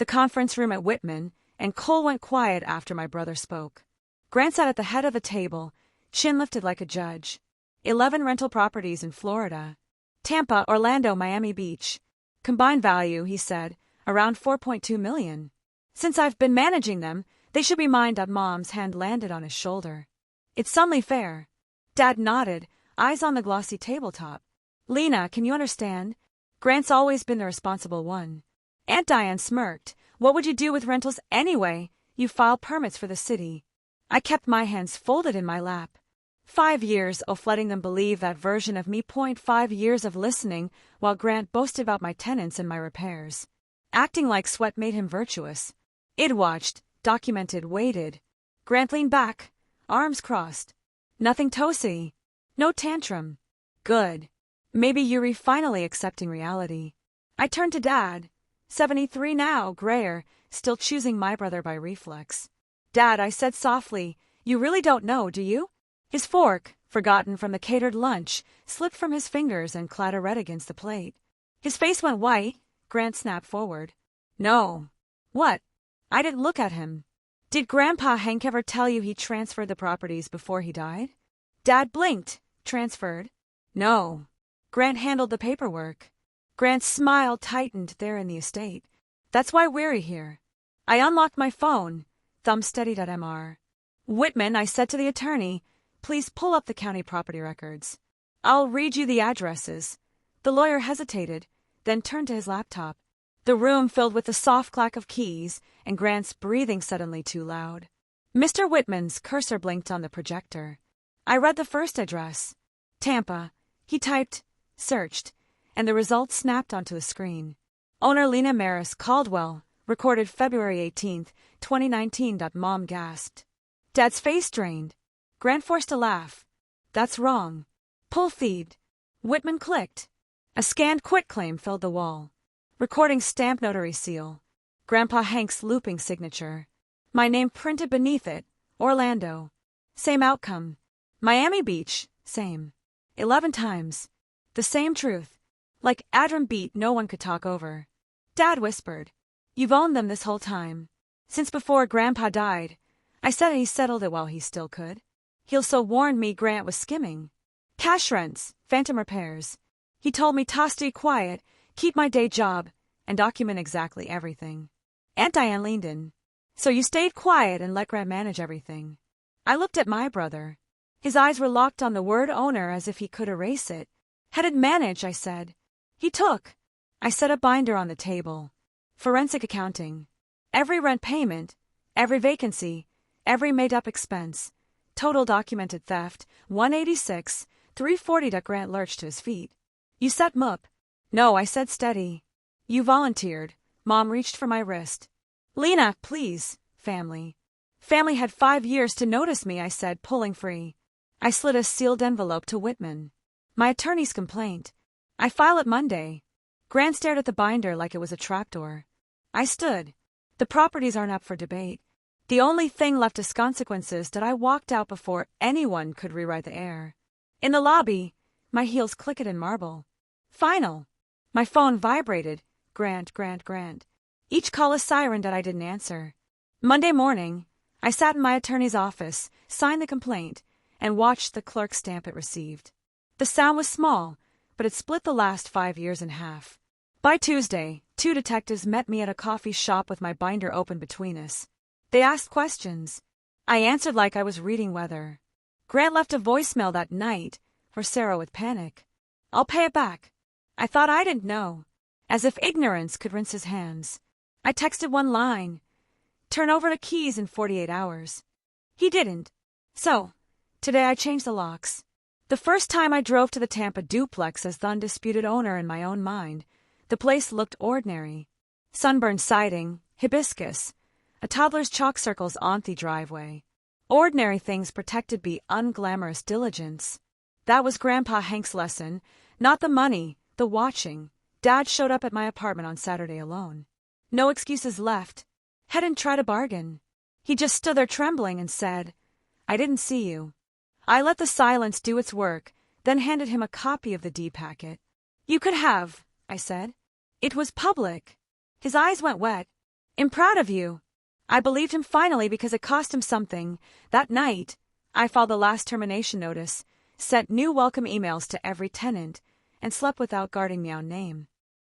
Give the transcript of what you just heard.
the conference room at Whitman, and Cole went quiet after my brother spoke. Grant sat at the head of the table, chin lifted like a judge. 11 rental properties in Florida. Tampa, Orlando, Miami Beach. Combined value, he said, around $4.2 million. Since I've been managing them, they should be mine. Mom's hand landed on his shoulder. It's only fair. Dad nodded, eyes on the glossy tabletop. Lena, can you understand? Grant's always been the responsible one. Aunt Diane smirked. What would you do with rentals anyway? You file permits for the city. I kept my hands folded in my lap. 5 years of letting them believe that version of me. 5 years of listening while Grant boasted about my tenants and my repairs. Acting like sweat made him virtuous. Id watched, documented, waited. Grant leaned back, arms crossed. Nothing toasty. No tantrum. Good. Maybe Yuri finally accepting reality. I turned to Dad. 73 now, grayer, still choosing my brother by reflex. Dad, I said softly, you really don't know, do you? His fork, forgotten from the catered lunch, slipped from his fingers and clattered against the plate. His face went white. Grant snapped forward. No. What? I didn't look at him. Did Grandpa Hank ever tell you he transferred the properties before he died? Dad blinked. Transferred? No. Grant handled the paperwork. Grant's smile tightened there in the estate. That's why we're here. I unlocked my phone. Thumb steadied at MR. Whitman, I said to the attorney, please pull up the county property records. I'll read you the addresses. The lawyer hesitated, then turned to his laptop. The room filled with the soft clack of keys, and Grant's breathing suddenly too loud. Mr. Whitman's cursor blinked on the projector. I read the first address. Tampa. He typed, searched, and the results snapped onto the screen. Owner Lena Maris Caldwell, recorded February 18, 2019. Mom gasped. Dad's face drained. Grant forced a laugh. That's wrong. Pull feed. Whitman clicked. A scanned quitclaim filled the wall. Recording stamp notary seal. Grandpa Hank's looping signature. My name printed beneath it. Orlando. Same outcome. Miami Beach. Same. 11 times. The same truth. Like Adram beat no one could talk over. Dad whispered. You've owned them this whole time. Since before Grandpa died. I said he settled it while he still could. He also warned me Grant was skimming. Cash rents, phantom repairs. He told me to stay quiet, keep my day job, and document exactly everything. Aunt Diane leaned in. So you stayed quiet and let Grant manage everything. I looked at my brother. His eyes were locked on the word owner as if he could erase it. Headed manage, I said. He took. I set a binder on the table. Forensic accounting. Every rent payment, every vacancy, every made-up expense. Total documented theft, 186, 340. Grant lurched to his feet. You set MUP. No, I said steady. You volunteered. Mom reached for my wrist. Lena, please, family. Family had 5 years to notice me, I said, pulling free. I slid a sealed envelope to Whitman. My attorney's complaint. I file it Monday. Grant stared at the binder like it was a trapdoor. I stood. The properties aren't up for debate. The only thing left is consequences that I walked out before anyone could rewrite the air. In the lobby, my heels clicked in marble. Final. My phone vibrated. Grant. Each call a siren that I didn't answer. Monday morning, I sat in my attorney's office, signed the complaint, and watched the clerk stamp it received. The sound was small, but it split the last 5 years in half. By Tuesday, 2 detectives met me at a coffee shop with my binder open between us. They asked questions. I answered like I was reading weather. Grant left a voicemail that night for Sarah with panic. I'll pay it back. I thought I didn't know. As if ignorance could rinse his hands. I texted one line. Turn over the keys in 48 hours. He didn't. So, today I changed the locks. The first time I drove to the Tampa duplex as the undisputed owner in my own mind, the place looked ordinary. Sunburned siding, hibiscus, a toddler's chalk circles on the driveway. Ordinary things protected by unglamorous diligence. That was Grandpa Hank's lesson, not the money, the watching. Dad showed up at my apartment on Saturday alone. No excuses left. Hadn't tried a bargain. He just stood there trembling and said, I didn't see you. I let the silence do its work, then handed him a copy of the D packet. You could have, I said. It was public. His eyes went wet. I'm proud of you. I believed him finally because it cost him something. That night, I filed the last termination notice, sent new welcome emails to every tenant, and slept without guarding my own name.